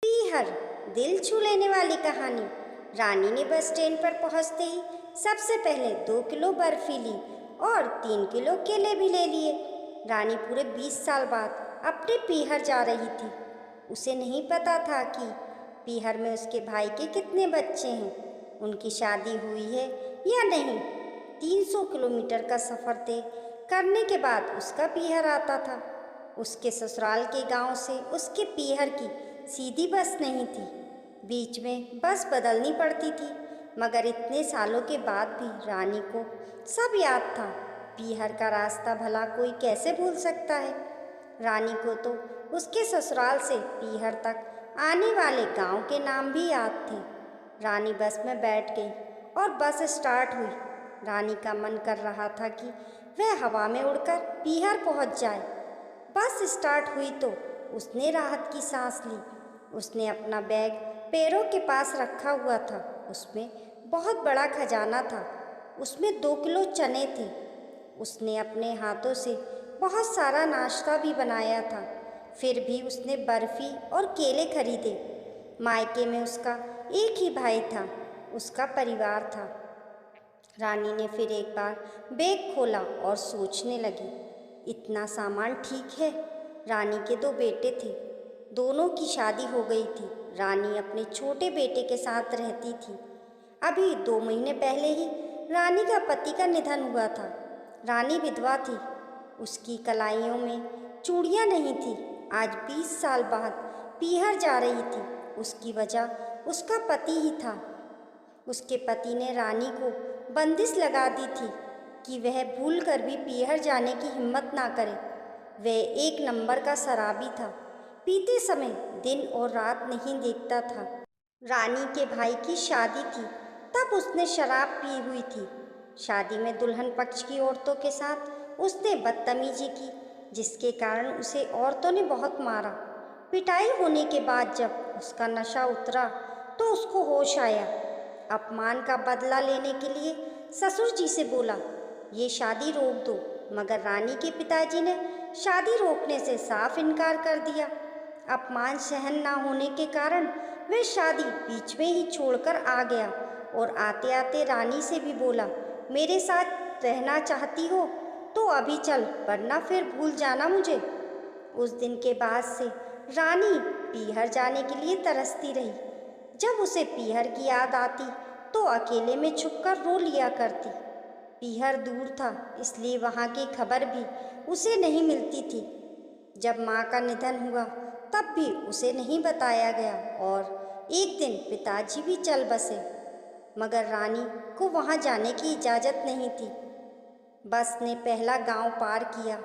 पीहर दिल छू लेने वाली कहानी। रानी ने बस स्टैंड पर पहुंचते ही सबसे पहले 2 किलो बर्फी ली और 3 किलो केले भी ले लिए। रानी पूरे 20 साल बाद अपने पीहर जा रही थी। उसे नहीं पता था कि पीहर में उसके भाई के कितने बच्चे हैं, उनकी शादी हुई है या नहीं। 300 किलोमीटर का सफ़र तय करने के बाद उसका पीहर आता था। उसके ससुराल के गांव से उसके पीहर की सीधी बस नहीं थी, बीच में बस बदलनी पड़ती थी। मगर इतने सालों के बाद भी रानी को सब याद था। पीहर का रास्ता भला कोई कैसे भूल सकता है। रानी को तो उसके ससुराल से पीहर तक आने वाले गांव के नाम भी याद थे। रानी बस में बैठ गई और बस स्टार्ट हुई। रानी का मन कर रहा था कि वह हवा में उड़कर पीहर पहुंच जाए। बस स्टार्ट हुई तो उसने राहत की सांस ली। उसने अपना बैग पैरों के पास रखा हुआ था। उसमें बहुत बड़ा खजाना था। उसमें 2 किलो चने थे। उसने अपने हाथों से बहुत सारा नाश्ता भी बनाया था। फिर भी उसने बर्फ़ी और केले खरीदे। मायके में उसका एक ही भाई था, उसका परिवार था। रानी ने फिर एक बार बैग खोला और सोचने लगी, इतना सामान ठीक है। रानी के 2 बेटे थे, दोनों की शादी हो गई थी। रानी अपने छोटे बेटे के साथ रहती थी। अभी 2 महीने पहले ही रानी का पति का निधन हुआ था। रानी विधवा थी, उसकी कलाइयों में चूड़ियाँ नहीं थी। आज 20 साल बाद पीहर जा रही थी। उसकी वजह उसका पति ही था। उसके पति ने रानी को बंदिश लगा दी थी कि वह भूल कर भी पीहर जाने की हिम्मत ना करे। वह 1 नंबर का शराबी था, पीते समय दिन और रात नहीं देखता था। रानी के भाई की शादी थी, तब उसने शराब पी हुई थी। शादी में दुल्हन पक्ष की औरतों के साथ उसने बदतमीजी की, जिसके कारण उसे औरतों ने बहुत मारा। पिटाई होने के बाद जब उसका नशा उतरा तो उसको होश आया। अपमान का बदला लेने के लिए ससुर जी से बोला, ये शादी रोक दो। मगर रानी के पिताजी ने शादी रोकने से साफ इनकार कर दिया। अपमान सहन ना होने के कारण वह शादी बीच में ही छोड़कर आ गया और आते आते रानी से भी बोला, मेरे साथ रहना चाहती हो तो अभी चल, वरना फिर भूल जाना मुझे। उस दिन के बाद से रानी पीहर जाने के लिए तरसती रही। जब उसे पीहर की याद आती तो अकेले में छुपकर रो लिया करती। पीहर दूर था, इसलिए वहाँ की खबर भी उसे नहीं मिलती थी। जब माँ का निधन हुआ तब भी उसे नहीं बताया गया और एक दिन पिताजी भी चल बसे। मगर रानी को वहाँ जाने की इजाज़त नहीं थी। बस ने पहला गांव पार किया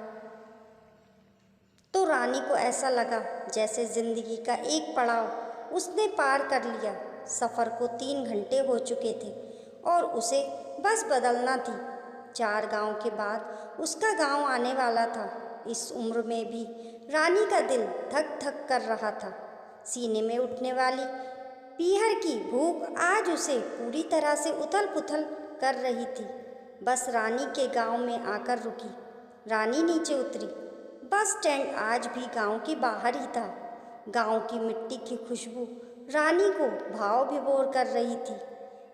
तो रानी को ऐसा लगा जैसे जिंदगी का एक पड़ाव उसने पार कर लिया। सफ़र को 3 घंटे हो चुके थे और उसे बस बदलना थी। 4 गांव के बाद उसका गांव आने वाला था। इस उम्र में भी रानी का दिल धक धक कर रहा था। सीने में उठने वाली पीहर की भूख आज उसे पूरी तरह से उथल पुथल कर रही थी। बस रानी के गांव में आकर रुकी। रानी नीचे उतरी। बस स्टैंड आज भी गांव के बाहर ही था। गांव की मिट्टी की खुशबू रानी को भाव विभोर कर रही थी।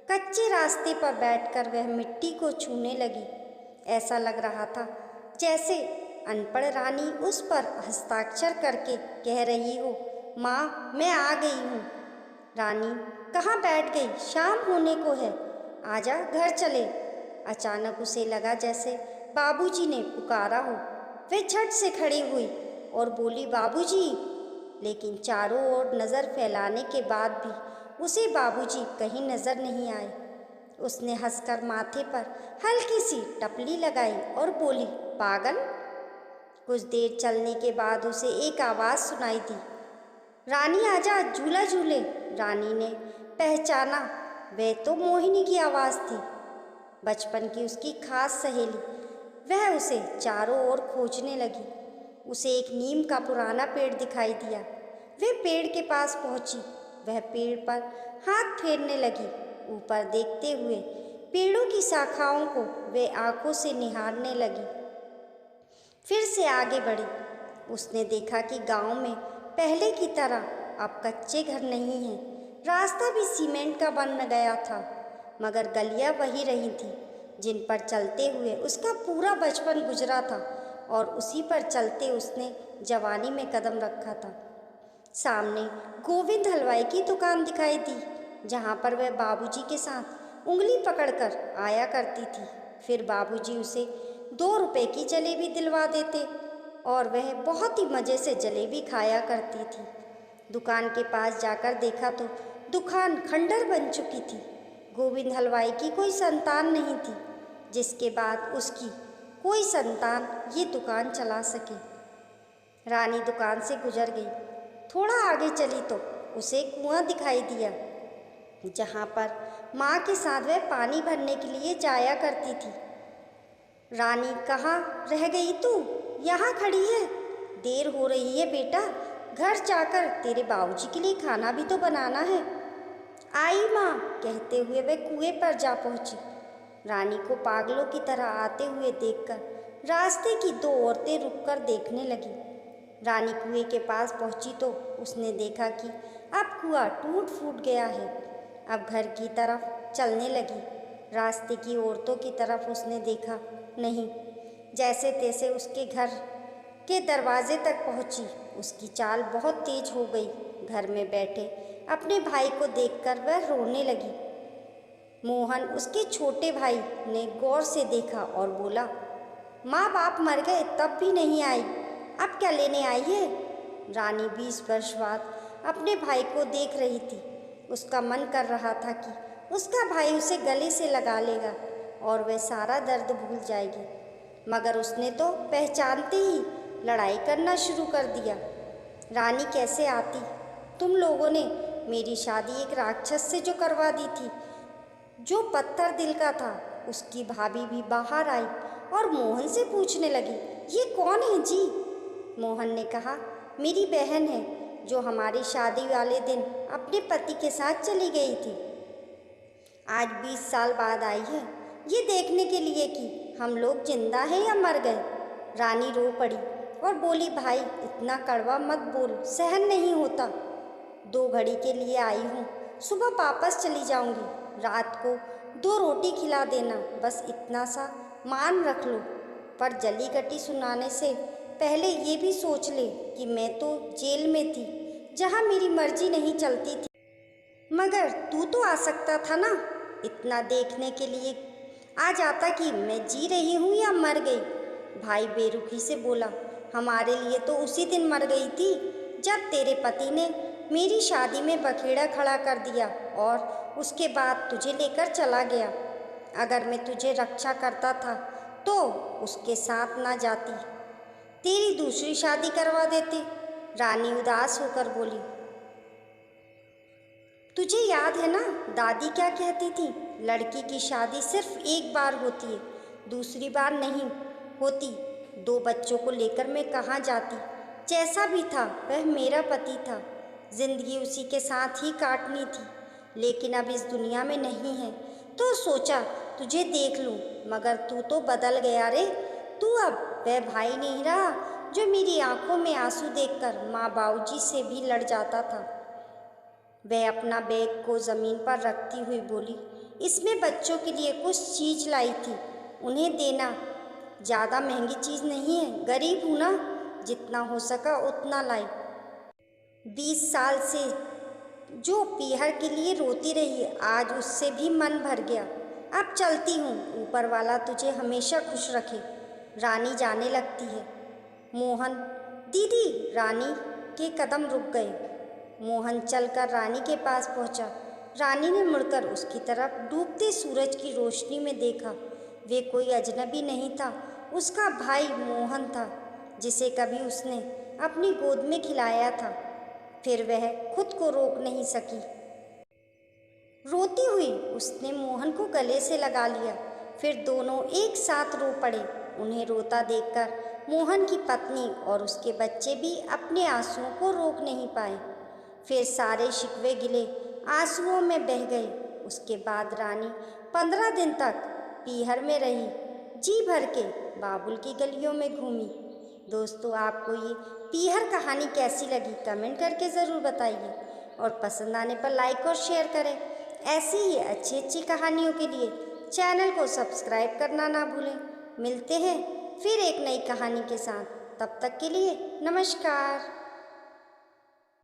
कच्चे रास्ते पर बैठकर वह मिट्टी को छूने लगी। ऐसा लग रहा था जैसे अनपढ़ रानी उस पर हस्ताक्षर करके कह रही हो, माँ मैं आ गई हूँ। रानी कहाँ बैठ गई, शाम होने को है, आजा घर चले। अचानक उसे लगा जैसे बाबूजी ने पुकारा हो। वह झट से खड़ी हुई और बोली, बाबूजी। लेकिन चारों ओर नज़र फैलाने के बाद भी उसे बाबूजी कहीं नज़र नहीं आए। उसने हंसकर माथे पर हल्की सी टपली लगाई और बोली, पागल। कुछ देर चलने के बाद उसे एक आवाज़ सुनाई दी, रानी आजा, झूला झूले। रानी ने पहचाना, वह तो मोहिनी की आवाज़ थी, बचपन की उसकी खास सहेली। वह उसे चारों ओर खोजने लगी। उसे एक नीम का पुराना पेड़ दिखाई दिया। वह पेड़ के पास पहुंची। वह पेड़ पर हाथ फेरने लगी। ऊपर देखते हुए पेड़ों की शाखाओं को वह आंखों से निहारने लगी। फिर से आगे बढ़ी। उसने देखा कि गांव में पहले की तरह अब कच्चे घर नहीं हैं। रास्ता भी सीमेंट का बन गया था, मगर गलियां वही रही थी जिन पर चलते हुए उसका पूरा बचपन गुजरा था, और उसी पर चलते उसने जवानी में कदम रखा था। सामने गोविंद हलवाई की दुकान दिखाई दी, जहाँ पर वह बाबूजी के साथ उंगली पकड़कर आया करती थी। फिर बाबूजी उसे 2 रुपए की जलेबी दिलवा देते और वह बहुत ही मज़े से जलेबी खाया करती थी। दुकान के पास जाकर देखा तो दुकान खंडर बन चुकी थी। गोविंद हलवाई की कोई संतान नहीं थी, जिसके बाद उसकी कोई संतान ये दुकान चला सके। रानी दुकान से गुजर गई। थोड़ा आगे चली तो उसे कुआं दिखाई दिया, जहाँ पर माँ के साथ वह पानी भरने के लिए जाया करती थी। रानी, कहाँ रह गई तू? यहाँ खड़ी है? देर हो रही है बेटा, घर जाकर तेरे बाबूजी के लिए खाना भी तो बनाना है। आई माँ, कहते हुए वह कुएं पर जा पहुँची। रानी को पागलों की तरह आते हुए देखकर रास्ते की 2 औरतें रुककर देखने लगी। रानी कुएं के पास पहुंची तो उसने देखा कि अब कुआं टूट फूट गया है। अब घर की तरफ चलने लगी। रास्ते की औरतों की तरफ उसने देखा नहीं। जैसे तैसे उसके घर के दरवाजे तक पहुंची। उसकी चाल बहुत तेज हो गई। घर में बैठे अपने भाई को देखकर वह रोने लगी। मोहन, उसके छोटे भाई, ने गौर से देखा और बोला, माँ बाप मर गए तब भी नहीं आई, अब क्या लेने आई है? रानी 20 वर्ष बाद अपने भाई को देख रही थी। उसका मन कर रहा था कि उसका भाई उसे गले से लगा लेगा और वह सारा दर्द भूल जाएगी, मगर उसने तो पहचानते ही लड़ाई करना शुरू कर दिया। रानी, कैसे आती? तुम लोगों ने मेरी शादी एक राक्षस से जो करवा दी थी, जो पत्थर दिल का था। उसकी भाभी भी बाहर आई और मोहन से पूछने लगी, ये कौन है जी? मोहन ने कहा, मेरी बहन है, जो हमारी शादी वाले दिन अपने पति के साथ चली गई थी। आज 20 साल बाद आई है, ये देखने के लिए कि हम लोग जिंदा हैं या मर गए। रानी रो पड़ी और बोली, भाई इतना कड़वा मत बोल, सहन नहीं होता। 2 घड़ी के लिए आई हूँ, सुबह वापस चली जाऊँगी। रात को 2 रोटी खिला देना, बस इतना सा मान रख लो। पर जली कटी सुनाने से पहले ये भी सोच ले कि मैं तो जेल में थी, जहाँ मेरी मर्जी नहीं चलती थी, मगर तू तो आ सकता था ना। इतना देखने के लिए आ जाता कि मैं जी रही हूँ या मर गई। भाई बेरुखी से बोला, हमारे लिए तो उसी दिन मर गई थी जब तेरे पति ने मेरी शादी में बखेड़ा खड़ा कर दिया और उसके बाद तुझे लेकर चला गया। अगर मैं तुझे रक्षा करता था तो उसके साथ ना जाती, तेरी दूसरी शादी करवा देते। रानी उदास होकर बोली, तुझे याद है ना दादी क्या कहती थी? लड़की की शादी सिर्फ एक बार होती है, दूसरी बार नहीं होती। 2 बच्चों को लेकर मैं कहाँ जाती? जैसा भी था वह मेरा पति था, जिंदगी उसी के साथ ही काटनी थी। लेकिन अब इस दुनिया में नहीं है तो सोचा तुझे देख लूं, मगर तू तो बदल गया रे। तू अब वह भाई नहीं रहा जो मेरी आंखों में आंसू देखकर माँ बाबूजी से भी लड़ जाता था। वह अपना बैग को ज़मीन पर रखती हुई बोली, इसमें बच्चों के लिए कुछ चीज़ लाई थी, उन्हें देना। ज़्यादा महंगी चीज़ नहीं है, गरीब हूँ ना, जितना हो सका उतना लाई। 20 साल से जो पीहर के लिए रोती रही, आज उससे भी मन भर गया। अब चलती हूँ, ऊपर वाला तुझे हमेशा खुश रखे। रानी जाने लगती है। मोहन, दीदी। रानी के कदम रुक गए। मोहन चलकर रानी के पास पहुंचा। रानी ने मुड़कर उसकी तरफ डूबते सूरज की रोशनी में देखा। वे कोई अजनबी नहीं था, उसका भाई मोहन था, जिसे कभी उसने अपनी गोद में खिलाया था। फिर वह खुद को रोक नहीं सकी। रोती हुई उसने मोहन को गले से लगा लिया। फिर दोनों एक साथ रो पड़े। उन्हें रोता देखकर मोहन की पत्नी और उसके बच्चे भी अपने आंसुओं को रोक नहीं पाए। फिर सारे शिकवे गिले आंसुओं में बह गए। उसके बाद रानी 15 दिन तक पीहर में रही, जी भर के बाबुल की गलियों में घूमी। दोस्तों, आपको ये तीहर कहानी कैसी लगी कमेंट करके ज़रूर बताइए और पसंद आने पर लाइक और शेयर करें। ऐसी ही अच्छी अच्छी कहानियों के लिए चैनल को सब्सक्राइब करना ना भूलें। मिलते हैं फिर एक नई कहानी के साथ, तब तक के लिए नमस्कार।